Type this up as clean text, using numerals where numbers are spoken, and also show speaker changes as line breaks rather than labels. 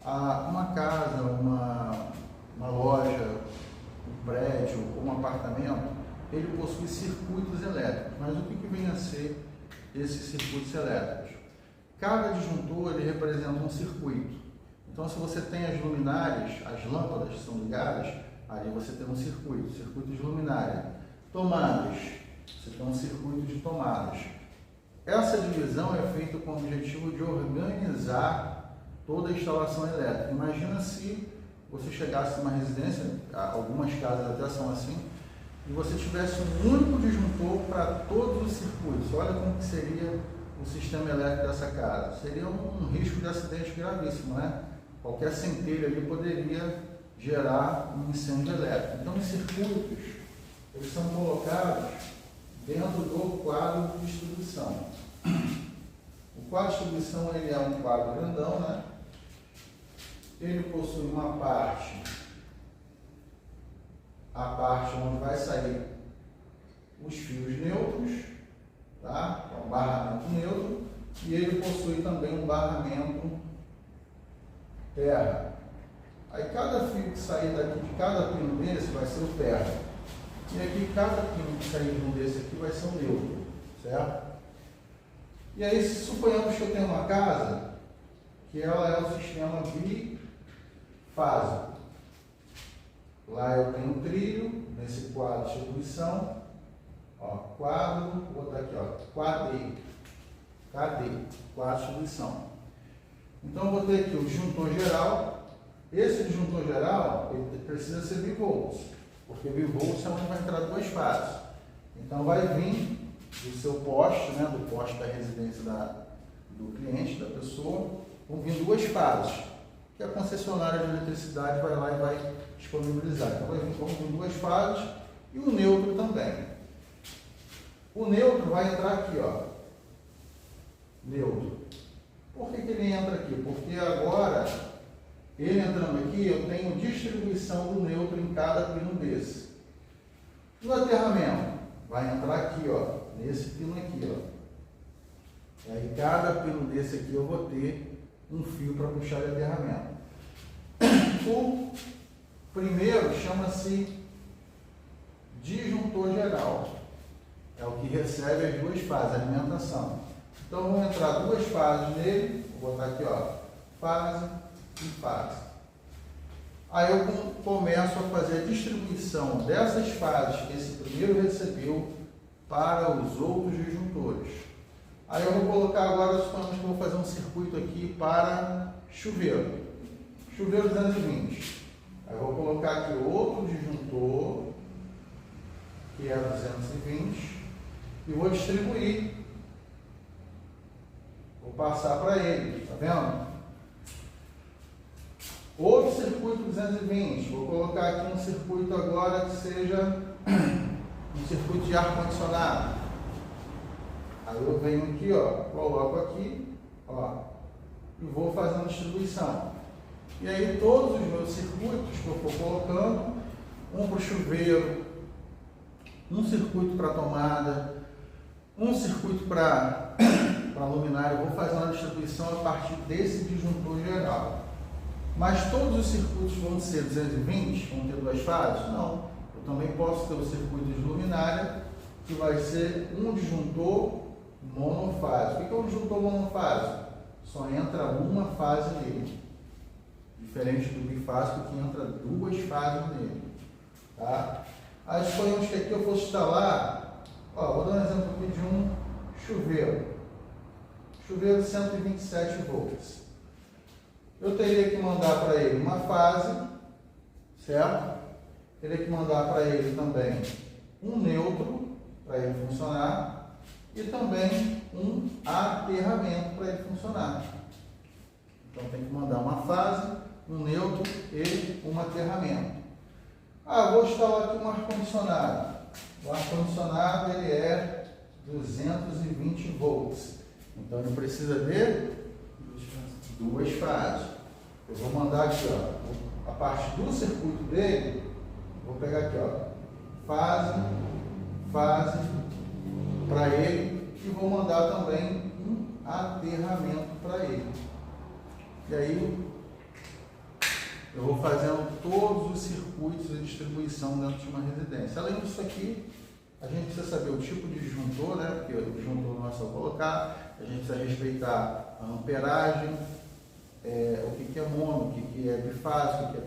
Uma casa, uma loja, um prédio ou um apartamento, ele possui circuitos elétricos. Mas o que vem a ser esses circuitos elétricos? Cada disjuntor ele representa um circuito. Então, se você tem as luminárias, as lâmpadas que são ligadas, ali você tem um circuito de luminária. Tomadas, você tem um circuito de tomadas. Essa divisão é feita com o objetivo de organizar toda a instalação elétrica. Imagina se você chegasse numa residência, algumas casas até são assim, e você tivesse um único disjuntor para todos os circuitos. Olha como que seria o sistema elétrico dessa casa. Seria um risco de acidente gravíssimo, né? Qualquer centelha ali poderia gerar um incêndio elétrico. Então, os circuitos, eles são colocados dentro do quadro de distribuição. O quadro de distribuição ele é um quadro grandão, né? Ele possui uma parte, a parte onde vai sair os fios neutros, tá? É um barramento neutro, e ele possui também um barramento terra. Aí cada fio que sair daqui de cada pino desse vai ser o terra. E aqui cada pino que sair de um desse aqui vai ser o neutro, certo? E aí, suponhamos que eu tenho uma casa que ela é o sistema bifásico. Lá eu tenho um trilho, nesse quadro de distribuição, ó, quadro, vou botar aqui, ó, quadro de distribuição. Então eu vou ter aqui o disjuntor geral. Esse disjuntor geral, ele precisa ser bivolts, porque bivolts é onde vai entrar duas fases. Então vai vir do seu poste, né, do poste da residência do cliente, da pessoa, vão vir duas fases, que a concessionária de eletricidade vai lá e vai disponibilizar. Então vão vir duas fases e o neutro também. O neutro vai entrar aqui, ó, neutro. Por que ele entra aqui? Porque agora, ele entrando aqui, eu tenho distribuição do neutro em cada pino desse. No aterramento, vai entrar aqui, ó, nesse pino aqui, ó. E aí, cada pino desse aqui eu vou ter um fio para puxar de aterramento. O primeiro chama-se disjuntor geral. É o que recebe as duas fases, a alimentação. Então, vão entrar duas fases nele. Vou botar aqui, ó, fase e fase. Aí eu começo a fazer a distribuição dessas fases que esse primeiro recebeu para os outros disjuntores. Aí eu vou colocar agora, suponhamos que eu vou fazer um circuito aqui para chuveiro. Chuveiro 220. Aí eu vou colocar aqui outro disjuntor, que é 220, e vou distribuir. Vou passar para ele, tá vendo? Outro circuito 220, vou colocar aqui um circuito agora que seja um circuito de ar-condicionado. Aí eu venho aqui, ó, coloco aqui, ó, e vou fazendo distribuição. E aí todos os meus circuitos que eu for colocando, um para o chuveiro, um circuito para tomada, um circuito para luminária, eu vou fazendo a distribuição a partir desse disjuntor geral. Mas todos os circuitos vão ser 220, vão ter duas fases? Não. Eu também posso ter o circuito de luminária, que vai ser um disjuntor monofásico. O que é um disjuntor monofásico? Só entra uma fase nele. Diferente do bifásico, que entra duas fases nele. Tá? Aí suponhamos que aqui eu fosse instalar, ó, vou dar um exemplo aqui de um chuveiro. Chuveiro 127 volts. Eu teria que mandar para ele uma fase, certo? Teria que mandar para ele também um neutro, para ele funcionar, e também um aterramento para ele funcionar. Então tem que mandar uma fase, um neutro e um aterramento. Ah, vou instalar aqui um ar-condicionado. O ar-condicionado ele é 220 volts. Então ele precisa de duas fases. Eu vou mandar aqui, ó, a parte do circuito dele, vou pegar aqui, ó, fase para ele, e vou mandar também um aterramento para ele. E aí eu vou fazendo todos os circuitos de distribuição dentro de uma residência. Além disso aqui, a gente precisa saber o tipo de disjuntor, né? Porque o disjuntor nosso eu vou colocar, a gente precisa respeitar a amperagem, o que é mono, o que é bifásico, o que é